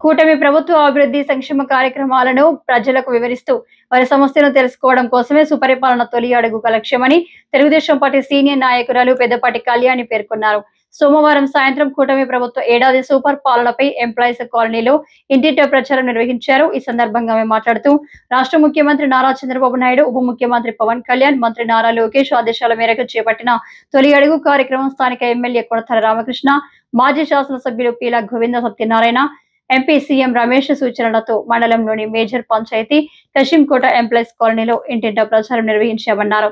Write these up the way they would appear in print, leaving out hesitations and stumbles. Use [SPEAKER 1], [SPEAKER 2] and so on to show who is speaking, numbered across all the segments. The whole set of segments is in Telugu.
[SPEAKER 1] కూటమి ప్రభుత్వ అభివృద్ధి సంక్షేమ కార్యక్రమాలను ప్రజలకు వివరిస్తూ వారి సమస్యలను తెలుసుకోవడం కోసమే సుపరిపాలన తొలి అడుగు లక్ష్యమని తెలుగుదేశం పార్టీ సీనియర్ నాయకురాలు పెద్దపాటి కళ్యాణి పేర్కొన్నారు. సోమవారం సాయంత్రం కూటమి ప్రభుత్వ ఏడాది సూపర్ పాలనపై ఎంప్లాయీస్ కాలనీలో ఇంటింటా ప్రచారం నిర్వహించారు. ఈ సందర్భంగా ఆమె మాట్లాడుతూ రాష్ట్ర ముఖ్యమంత్రి నారా చంద్రబాబు నాయుడు, ఉప ముఖ్యమంత్రి పవన్ కళ్యాణ్, మంత్రి నారా లోకేష్ ఆదేశాల మేరకు చేపట్టిన తొలి అడుగు కార్యక్రమం స్థానిక ఎమ్మెల్యే కొనతల రామకృష్ణ, మాజీ శాసనసభ్యులు పీల గోవింద సత్యనారాయణ, ఎంపీ సీఎం రమేష్ సూచనలతో మండలంలోని మేజర్ పంచాయతీ కశింకోట ఎంప్లాయీస్ కాలనీలో ఇంటింటా ప్రచారం నిర్వహించామన్నారు.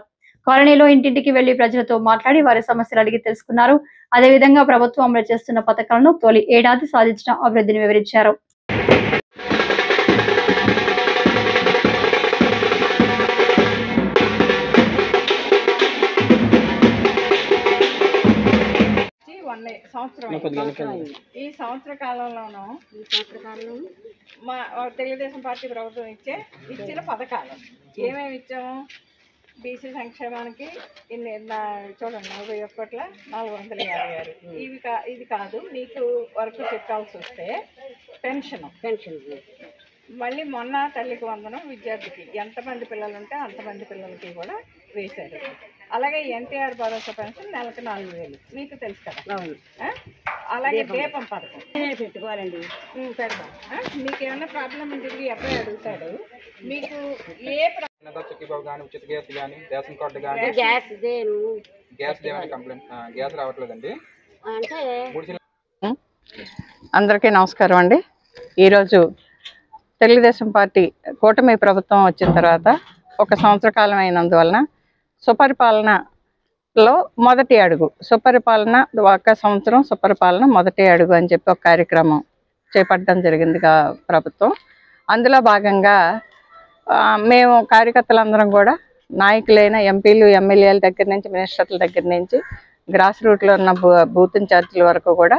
[SPEAKER 1] కాలనీలో ఇంటింటికి వెళ్లి ప్రజలతో మాట్లాడి వారి సమస్యలు అడిగి తెలుసుకున్నారు. అదేవిధంగా ప్రభుత్వం అమలు చేస్తున్న పథకాలను, తొలి ఏడాది సాధించిన అభివృద్ధిని వివరించారు.
[SPEAKER 2] ఈ సంవత్సర కాలంలోనూ మా తెలుగుదేశం పార్టీ ప్రభుత్వం ఇచ్చిన పథకాలు ఏమేమి ఇచ్చాము? బీసీ సంక్షేమానికి చూడండి 41,456. ఇది కాదు, మీకు వరకు చెప్పాల్సి వస్తే పెన్షన్ మళ్ళీ మొన్న తల్లికి వందనం విద్యార్థికి ఎంతమంది పిల్లలు ఉంటే అంతమంది పిల్లలకి కూడా వేశారు. అలాగే ఎన్టీఆర్ భరోసా పెన్షన్ నెలకు 4,000 మీకు తెలుసు కదా. అలాగే దీపం పథకం పెట్టుకోవాలండి, పెడతాం. మీకు ఏమైనా ప్రాబ్లం ఉంటుంది అబ్బాయి అడుగుతాడు. మీకు ఏ
[SPEAKER 3] చిక్కిబాబు కానీ ఉచిత గ్యాస్ కానీ రేషన్ కార్డు కానీ గ్యాస్ కంప్లైంట్ గ్యాస్ రావట్లేదండి.
[SPEAKER 2] అందరికీ నమస్కారం అండి. ఈరోజు తెలుగుదేశం పార్టీ కూటమి ప్రభుత్వం వచ్చిన తర్వాత 1 సంవత్సర కాలం అయినందువలన సుపరిపాలనలో మొదటి అడుగు, సుపరిపాలన 1 సంవత్సరం సుపరిపాలన మొదటి అడుగు అని చెప్పి ఒక కార్యక్రమం చేపట్టడం జరిగింది ప్రభుత్వం. అందులో భాగంగా మేము కార్యకర్తలందరం కూడా నాయకులైన ఎంపీలు, ఎమ్మెల్యేల దగ్గర నుంచి, మినిస్టర్ల దగ్గర నుంచి, గ్రాస్ రూట్లో ఉన్న బూత్ ఇన్ఛార్జీల వరకు కూడా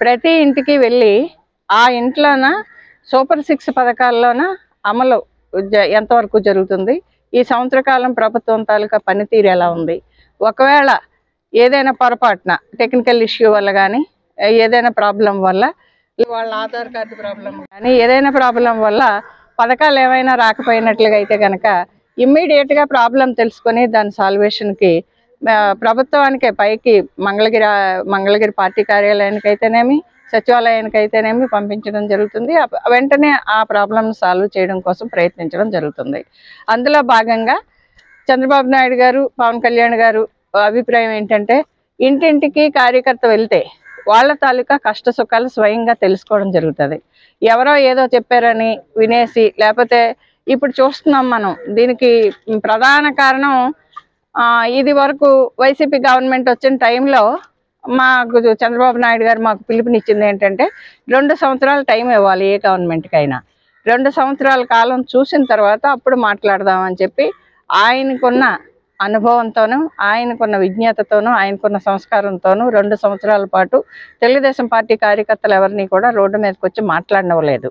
[SPEAKER 2] ప్రతి ఇంటికి వెళ్ళి ఆ ఇంట్లోన సూపర్ 6 పథకాల్లోన అమలు ఎంతవరకు జరుగుతుంది, ఈ సంవత్సర కాలం ప్రభుత్వం తాలూకా పనితీరు ఎలా ఉంది, ఒకవేళ ఏదైనా పొరపాటున టెక్నికల్ ఇష్యూ వల్ల కానీ, ఏదైనా ప్రాబ్లం వల్ల, వాళ్ళ ఆధార్ కార్డు ప్రాబ్లం కానీ, ఏదైనా ప్రాబ్లం వల్ల పథకాలు ఏమైనా రాకపోయినట్లుగా అయితే కనుక ఇమ్మీడియట్గా ప్రాబ్లం తెలుసుకొని దాని సాల్వేషన్కి ప్రభుత్వానికి పైకి మంగళగిరి పార్టీ కార్యాలయానికి అయితేనేమి, సచివాలయానికి అయితేనేమి పంపించడం జరుగుతుంది. వెంటనే ఆ ప్రాబ్లం సాల్వ్ చేయడం కోసం ప్రయత్నించడం జరుగుతుంది. అందులో భాగంగా చంద్రబాబు నాయుడు గారు, పవన్ కళ్యాణ్ గారు అభిప్రాయం ఏంటంటే, ఇంటింటికి కార్యకర్త వెళ్తే వాళ్ళ తాలూకా కష్ట సుఖాలు స్వయంగా తెలుసుకోవడం జరుగుతుంది. ఎవరో ఏదో చెప్పారని వినేసి, లేకపోతే ఇప్పుడు చూస్తున్నాం మనం, దీనికి ప్రధాన కారణం ఇది వరకు వైసీపీ గవర్నమెంట్ వచ్చిన టైంలో మాకు చంద్రబాబు నాయుడు గారు మాకు పిలుపునిచ్చింది ఏంటంటే 2 సంవత్సరాలు టైం ఇవ్వాలి ఏ గవర్నమెంట్కి అయినా. 2 సంవత్సరాల కాలం చూసిన తర్వాత అప్పుడు మాట్లాడదామని చెప్పి ఆయనకున్న అనుభవంతోనూ, ఆయనకున్న విజ్ఞతతోనూ, ఆయనకున్న సంస్కారంతోనూ 2 సంవత్సరాల పాటు తెలుగుదేశం పార్టీ కార్యకర్తలు ఎవరిని కూడా రోడ్డు మీదకి వచ్చి మాట్లాడనివ్వలేదు.